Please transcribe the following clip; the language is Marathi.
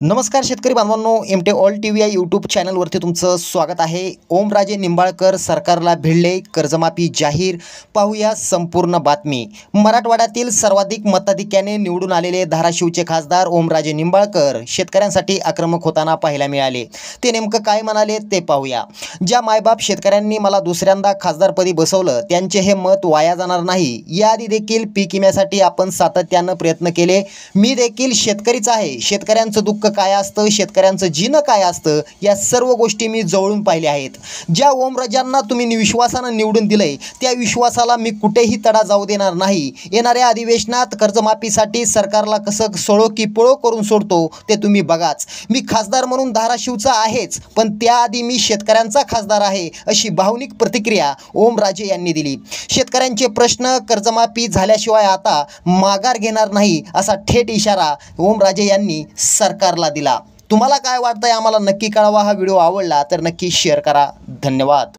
नमस्कार शेतकरी बांधवांनो, एमटे ऑल टीव्ही या यूट्यूब चॅनलवरती तुमचं स्वागत आहे। ओमराजे निंबाळकर सरकारला भिडले, कर्जमाफी जाहीर। पाहूया संपूर्ण बातमी। मराठवाड्यातील सर्वाधिक मताधिक्याने निवडून आलेले धाराशिवचे खासदार ओमराजे निंबाळकर शेतकऱ्यांसाठी आक्रमक होताना पाहायला मिळाले। ते नेमकं काय म्हणाले ते पाहूया। ज्या मायबाप शेतकऱ्यांनी मला दुसऱ्यांदा खासदारपदी बसवलं त्यांचे हे मत वाया जाणार नाही। याआधी देखील पीक विम्यासाठी आपण सातत्यानं प्रयत्न केले। मी देखील शेतकरीच आहे। शेतकऱ्यांचं दुःख काय असतं, शेतकऱ्यांचं जीणं काय असतं, या सर्व गोष्टी मी जवळून पाहिल्या आहेत। ज्या ओमराजांना तुम्ही विश्वासानं निवडून दिलंय त्या विश्वासाला मी कुठेही तडा जाऊ देणार नाही। येणाऱ्या अधिवेशनात कर्जमाफीसाठी सरकारला कसं सोळो की पळो करून सोडतो ते तुम्ही बघाच। मी खासदार म्हणून धाराशिवचा आहेच, पण त्याआधी मी शेतकऱ्यांचा खासदार आहे, अशी भावनिक प्रतिक्रिया ओमराजे यांनी दिली। शेतकऱ्यांचे प्रश्न कर्जमाफी झाल्याशिवाय आता माघार घेणार नाही असा थेट इशारा ओमराजे यांनी सरकारला दिला। तुम्हाला काय वाटतंय आम्हाला नक्की कळवा। हा व्हिडिओ आवडला तर नक्की शेअर करा। धन्यवाद।